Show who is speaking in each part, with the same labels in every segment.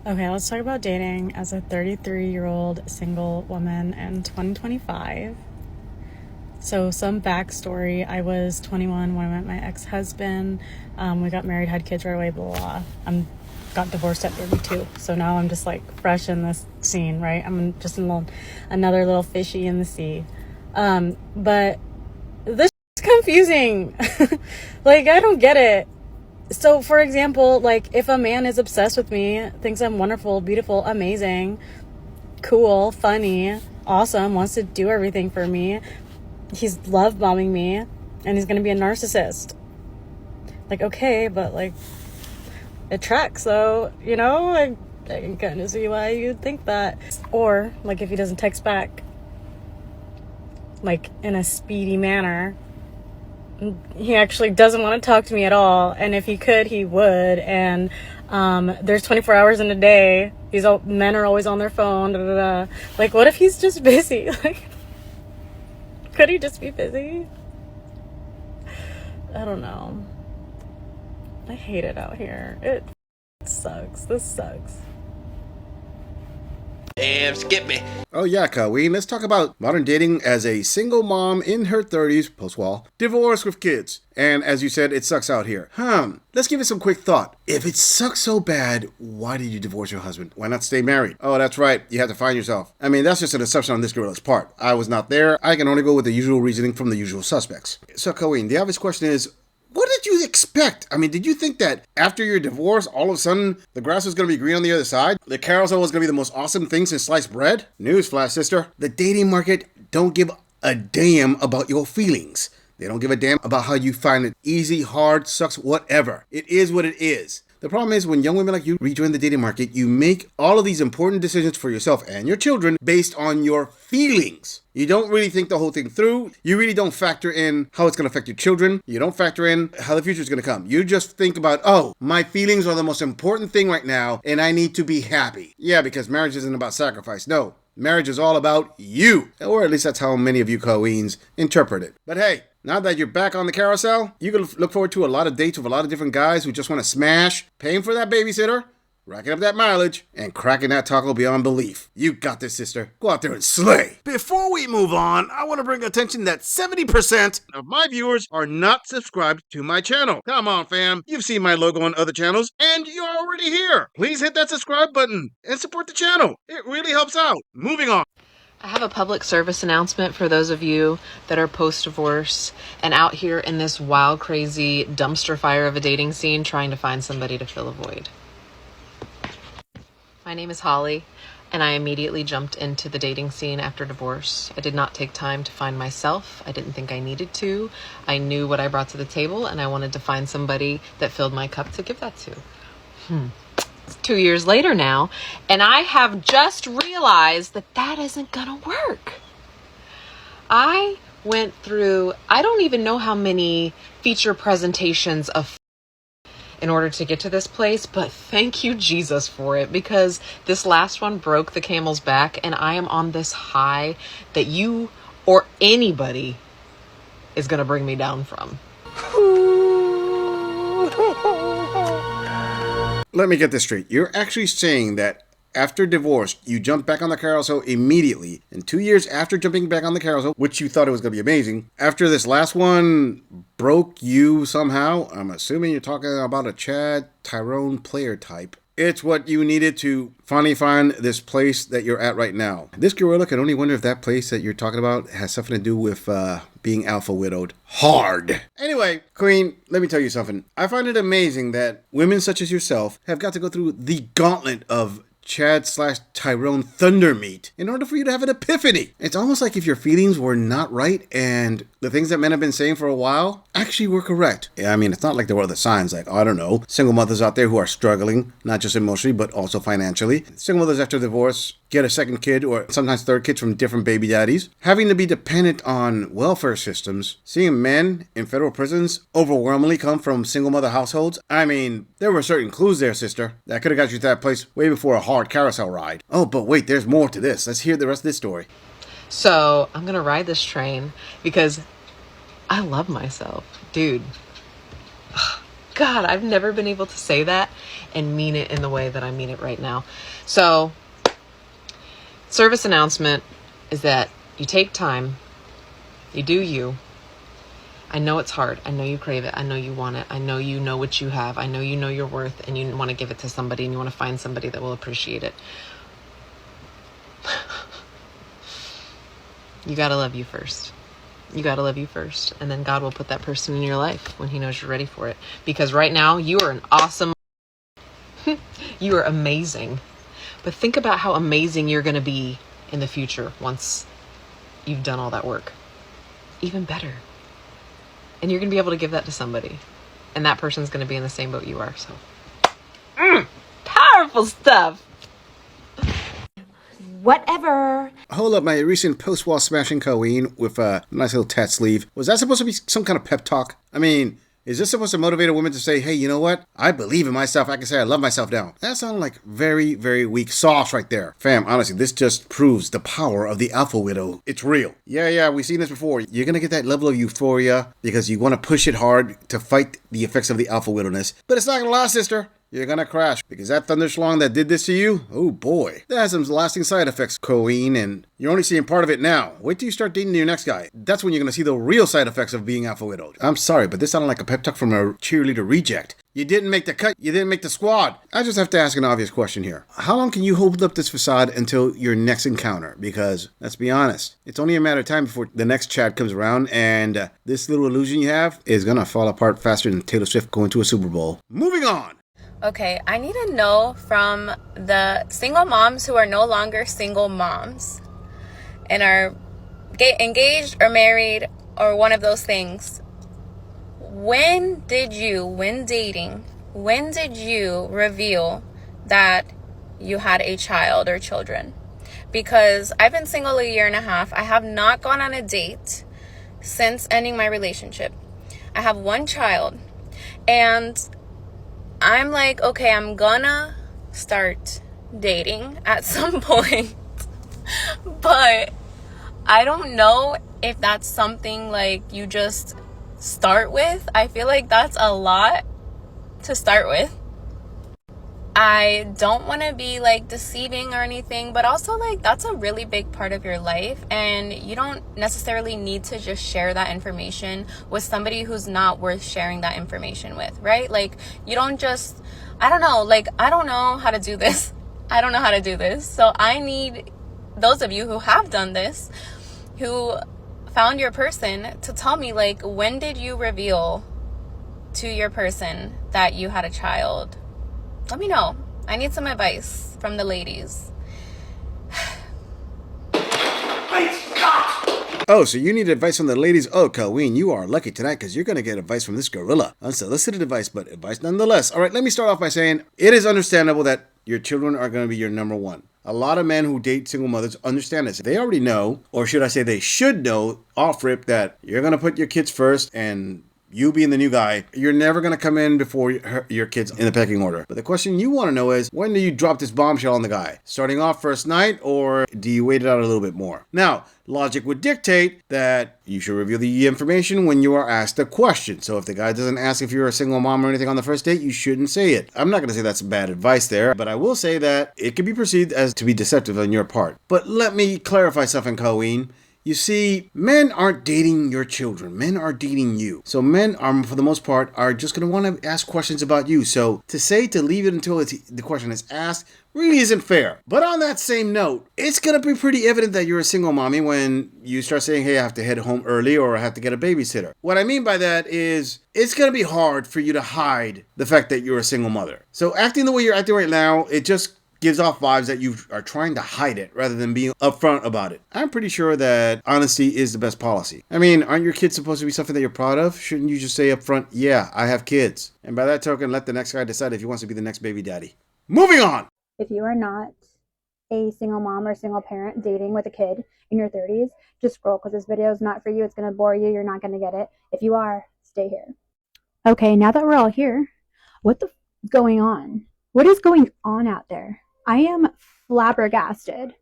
Speaker 1: Okay, let's talk about dating as a 33-year-old single woman in 2025. So, some backstory. I was 21 when I met my ex-husband. We got married, had kids right away, blah, blah, blah. Got divorced at 32. So now I'm just like fresh in this scene, right? I'm just another little fishy in the sea. But this is confusing. Like, I don't get it. So, for example, like, if a man is obsessed with me, thinks I'm wonderful, beautiful, amazing, cool, funny, awesome, wants to do everything for me, he's love bombing me, and he's gonna be a narcissist. Like, okay, but like, it tracks though, I can kind of see why you'd think that. Or like, if he doesn't text back like in a speedy manner, he actually doesn't want to talk to me at all, and if he could, he would. And there's 24 hours in a day. Men are always on their phone, da, da, da. Like, what if he's just busy? Like, could he just be busy? I don't know. I hate it out here. It sucks. This sucks.
Speaker 2: Damn, skip me.
Speaker 3: Oh yeah, Colleen, let's talk about modern dating as a single mom in her 30s, post-wall, divorced with kids. And as you said, it sucks out here. Let's give it some quick thought. If it sucks so bad, why did you divorce your husband? Why not stay married? Oh, that's right, you have to find yourself. I mean, that's just an assumption on this gorilla's part. I was not there. I can only go with the usual reasoning from the usual suspects. So, Colleen, the obvious question is, what did you expect? I mean, did you think that after your divorce, all of a sudden, the grass was going to be green on the other side? The carousel was going to be the most awesome thing since sliced bread? Newsflash, sister. The dating market don't give a damn about your feelings. They don't give a damn about how you find it easy, hard, sucks, whatever. It is what it is. The problem is when young women like you rejoin the dating market, you make all of these important decisions for yourself and your children based on your feelings. You don't really think the whole thing through. You really don't factor in how it's going to affect your children. You don't factor in how the future is going to come. You just think about, oh, my feelings are the most important thing right now, and I need to be happy. Yeah, because marriage isn't about sacrifice. No, marriage is all about you. Or at least that's how many of you Colleens interpret it. But hey, now that you're back on the carousel, you can look forward to a lot of dates with a lot of different guys who just want to smash, paying for that babysitter, racking up that mileage, and cracking that taco beyond belief. You got this, sister. Go out there and slay. Before we move on, I want to bring attention that 70% of my viewers are not subscribed to my channel. Come on, fam. You've seen my logo on other channels, and you're already here. Please hit that subscribe button and support the channel. It really helps out. Moving on.
Speaker 4: I have a public service announcement for those of you that are post-divorce and out here in this wild, crazy dumpster fire of a dating scene trying to find somebody to fill a void. My name is Holly, and I immediately jumped into the dating scene after divorce. I did not take time to find myself. I didn't think I needed to. I knew what I brought to the table, and I wanted to find somebody that filled my cup to give that to. It's 2 years later now, and I have just realized that that isn't gonna work. I went through, I don't even know how many feature presentations of in order to get to this place, but thank you, Jesus, for it, because this last one broke the camel's back, and I am on this high that you or anybody is gonna bring me down from.
Speaker 3: Let me get this straight. You're actually saying that after divorce, you jumped back on the carousel immediately. And 2 years after jumping back on the carousel, which you thought it was going to be amazing, after this last one broke you somehow, I'm assuming you're talking about a Chad Tyrone player type. It's what you needed to finally find this place that you're at right now. This gorilla can only wonder if that place that you're talking about has something to do with being alpha widowed. Hard. Anyway, Queen, let me tell you something. I find it amazing that women such as yourself have got to go through the gauntlet of Chad/Tyrone Thunder meat in order for you to have an epiphany. It's almost like if your feelings were not right and the things that men have been saying for a while actually were correct. Yeah, I mean, it's not like there were other signs like, I don't know, single mothers out there who are struggling, not just emotionally, but also financially. Single mothers after divorce get a second kid or sometimes third kids from different baby daddies, having to be dependent on welfare systems, seeing men in federal prisons overwhelmingly come from single mother households. I mean, there were certain clues there, sister, that could have got you to that place way before a hard carousel ride. Oh, but wait, there's more to this. Let's hear the rest of this story.
Speaker 4: So I'm gonna ride this train because I love myself. Dude, God, I've never been able to say that and mean it in the way that I mean it right now. So, service announcement is that you take time, you do you. I know it's hard. I know you crave it. I know you want it. I know you know what you have. I know you know your worth, and you want to give it to somebody, and you want to find somebody that will appreciate it. You got to love you first. You got to love you first. And then God will put that person in your life when he knows you're ready for it. Because right now, you are an awesome, you are amazing. But think about how amazing you're going to be in the future once you've done all that work. Even better. And you're going to be able to give that to somebody. And that person's going to be in the same boat you are. So, powerful stuff.
Speaker 2: Whatever.
Speaker 3: Hold up, my recent post-wall smashing Colleen with a nice little tat sleeve. Was that supposed to be some kind of pep talk? I mean, is this supposed to motivate a woman to say, hey, you know what? I believe in myself. I can say I love myself now. That sounded like very, very weak sauce right there. Fam, honestly, this just proves the power of the alpha widow. It's real. Yeah, we've seen this before. You're going to get that level of euphoria because you want to push it hard to fight the effects of the alpha widowedness. But it's not going to last, sister. You're gonna crash because that thunderschlong that did this to you, oh boy, that has some lasting side effects, Colleen, and you're only seeing part of it now. Wait till you start dating your next guy. That's when you're gonna see the real side effects of being alpha widowed. I'm sorry, but this sounded like a pep talk from a cheerleader reject. You didn't make the cut. You didn't make the squad. I just have to ask an obvious question here. How long can you hold up this facade until your next encounter? Because, let's be honest, it's only a matter of time before the next chat comes around and this little illusion you have is gonna fall apart faster than Taylor Swift going to a Super Bowl. Moving on.
Speaker 5: Okay, I need to know from the single moms who are no longer single moms and are engaged or married or one of those things. When did you reveal that you had a child or children? Because I've been single a year and a half. I have not gone on a date since ending my relationship. I have one child, and I'm like, okay, I'm gonna start dating at some point, but I don't know if that's something like you just start with. I feel like that's a lot to start with. I don't want to be like deceiving or anything, but also like that's a really big part of your life, and you don't necessarily need to just share that information with somebody who's not worth sharing that information with, right? Like you don't just, I don't know how to do this. I don't know how to do this. So I need those of you who have done this, who found your person, to tell me, like, when did you reveal to your person that you had a child? Let me know. I need some advice from the ladies.
Speaker 3: Oh, so you need advice from the ladies? Oh, Colleen, you are lucky tonight because you're going to get advice from this gorilla. Unsolicited advice, but advice nonetheless. All right, let me start off by saying it is understandable that your children are going to be your number one. A lot of men who date single mothers understand this. They already know, or should I say they should know, off rip, that you're going to put your kids first, and you being the new guy, you're never going to come in before your kids in the pecking order. But the question you want to know is, when do you drop this bombshell on the guy? Starting off first night, or do you wait it out a little bit more? Now, logic would dictate that you should reveal the information when you are asked a question. So if the guy doesn't ask if you're a single mom or anything on the first date, you shouldn't say it. I'm not going to say that's bad advice there, but I will say that it could be perceived as to be deceptive on your part. But let me clarify something, Colleen. You see, men aren't dating your children. Men are dating you. So men are, for the most part, are just going to want to ask questions about you. So to leave it until the question is asked really isn't fair. But on that same note, it's going to be pretty evident that you're a single mommy when you start saying, hey, I have to head home early or I have to get a babysitter. What I mean by that is it's going to be hard for you to hide the fact that you're a single mother. So acting the way you're acting right now, it just gives off vibes that you are trying to hide it rather than being upfront about it. I'm pretty sure that honesty is the best policy. I mean, aren't your kids supposed to be something that you're proud of? Shouldn't you just say upfront, yeah, I have kids? And by that token, let the next guy decide if he wants to be the next baby daddy. Moving on!
Speaker 2: If you are not a single mom or single parent dating with a kid in your 30s, just scroll because this video is not for you. It's going to bore you. You're not going to get it. If you are, stay here. Okay, now that we're all here, what the going on? What is going on out there? I am flabbergasted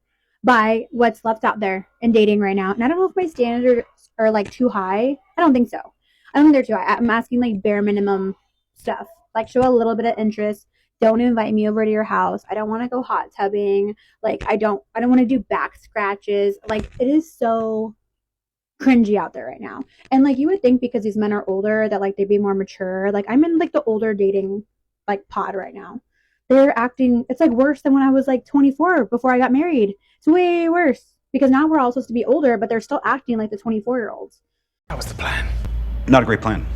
Speaker 2: by what's left out there in dating right now. And I don't know if my standards are like too high. I don't think so. I don't think they're too high. I'm asking like bare minimum stuff. Like, show a little bit of interest. Don't invite me over to your house. I don't want to go hot tubbing. Like, I don't want to do back scratches. Like, it is so cringy out there right now. And like, you would think because these men are older that like they'd be more mature. Like, I'm in like the older dating like pod right now. They're acting, it's like worse than when I was like 24 before I got married. It's way worse because now we're all supposed to be older, but they're still acting like the 24-year-olds.
Speaker 6: That was the plan. Not a great plan.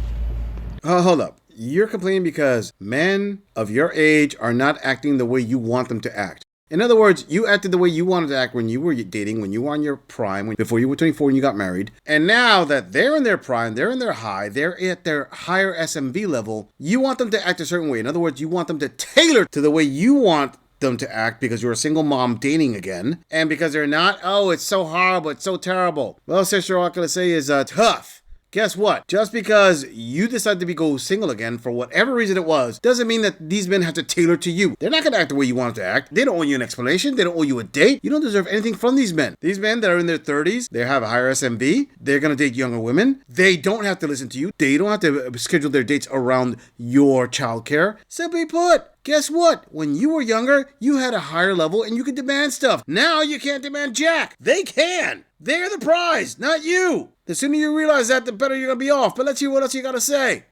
Speaker 3: Hold up. You're complaining because men of your age are not acting the way you want them to act. In other words, you acted the way you wanted to act when you were dating, when you were on your prime, before you were 24 and you got married. And now that they're in their prime, they're in their high, they're at their higher SMV level, you want them to act a certain way. In other words, you want them to tailor to the way you want them to act because you're a single mom dating again. And because they're not, oh, it's so horrible, it's so terrible. Well, sister, all I'm going to say is tough. Guess what? Just because you decided to go single again for whatever reason it was, doesn't mean that these men have to tailor to you. They're not going to act the way you want them to act. They don't owe you an explanation. They don't owe you a date. You don't deserve anything from these men. These men that are in their 30s, they have a higher SMV. They're going to date younger women. They don't have to listen to you. They don't have to schedule their dates around your childcare. Simply put, guess what? When you were younger, you had a higher level and you could demand stuff. Now you can't demand jack. They can. They're the prize, not you. The sooner you realize that, the better you're going to be off. But let's see what else you got to say.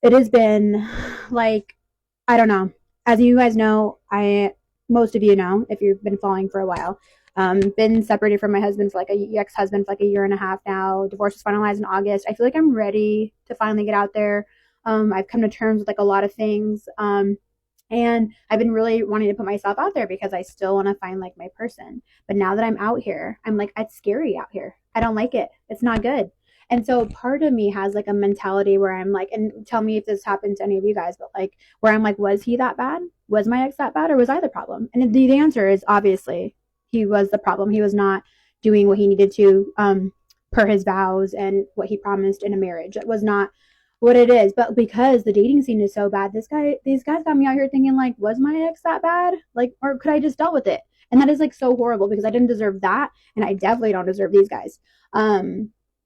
Speaker 2: It has been like, I don't know. As you guys know, most of you know, if you've been following for a while, been separated from my husband for like ex-husband for like a year and a half now. Divorce was finalized in August. I feel like I'm ready to finally get out there. I've come to terms with like a lot of things. And I've been really wanting to put myself out there because I still want to find like my person. But now that I'm out here, I'm like, it's scary out here. I don't like it. It's not good. And so part of me has like a mentality where I'm like, and tell me if this happened to any of you guys, but like where I'm like, was he that bad? Was my ex that bad? Or was I the problem? And the answer is obviously he was the problem. He was not doing what he needed to per his vows and what he promised in a marriage. It was not what it is. But because the dating scene is so bad, these guys got me out here thinking like, was my ex that bad? Like, or could I just dealt with it? And that is like so horrible because I didn't deserve that. And I definitely don't deserve these guys.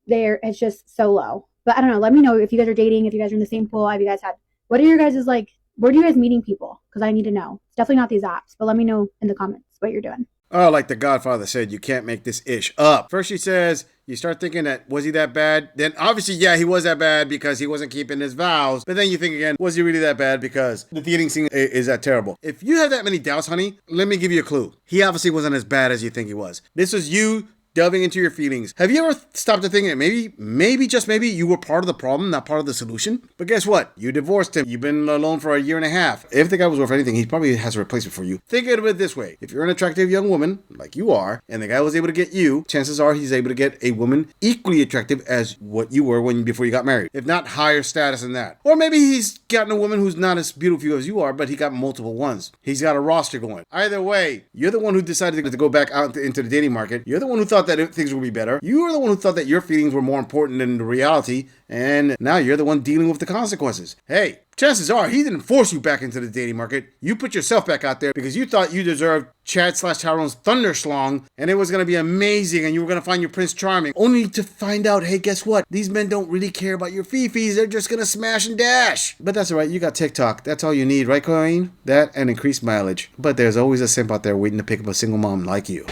Speaker 2: It's just so low. But I don't know. Let me know if you guys are dating, if you guys are in the same pool. Have you guys had, what are your guys' like, where are you guys meeting people? Because I need to know. It's definitely not these apps, but let me know in the comments what you're doing.
Speaker 3: Oh, like the Godfather said, you can't make this ish up. First she says, you start thinking that, was he that bad? Then obviously, yeah, he was that bad because he wasn't keeping his vows. But then you think again, was he really that bad because the dating scene is that terrible? If you have that many doubts, honey, let me give you a clue. He obviously wasn't as bad as you think he was. This was you delving into your feelings. Have you ever stopped to think that maybe, just maybe, you were part of the problem, not part of the solution? But guess what? You divorced him. You've been alone for a year and a half. If the guy was worth anything, he probably has a replacement for you. Think of it this way. If you're an attractive young woman, like you are, and the guy was able to get you, chances are he's able to get a woman equally attractive as what you were before you got married. If not higher status than that. Or maybe he's gotten a woman who's not as beautiful as you are, but he got multiple ones. He's got a roster going. Either way, you're the one who decided to go back out into the dating market. You're the one who thought that things would be better. You were the one who thought that your feelings were more important than the reality, and now you're the one dealing with the consequences. Hey, chances are he didn't force you back into the dating market. You put yourself back out there because you thought you deserved Chad/Tyrone's Thunderschlong and it was going to be amazing and you were going to find your Prince Charming. Only to find out, hey, guess what? These men don't really care about your fifis. They're just going to smash and dash. But that's all right. You got TikTok. That's all you need, right, Corinne? That and increased mileage. But there's always a simp out there waiting to pick up a single mom like you.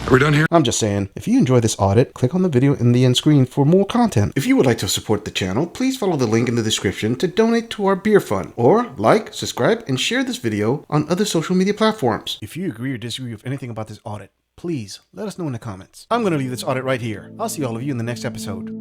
Speaker 6: Are we done here?
Speaker 3: I'm just saying, if you enjoy this audit, click on the video in the end screen for more content. If you would like to support the channel, please follow the link in the description to donate to our beer fund, or like, subscribe, and share this video on other social media platforms. If you agree or disagree with anything about this audit, please let us know in the comments. I'm going to leave this audit right here. I'll see all of you in the next episode.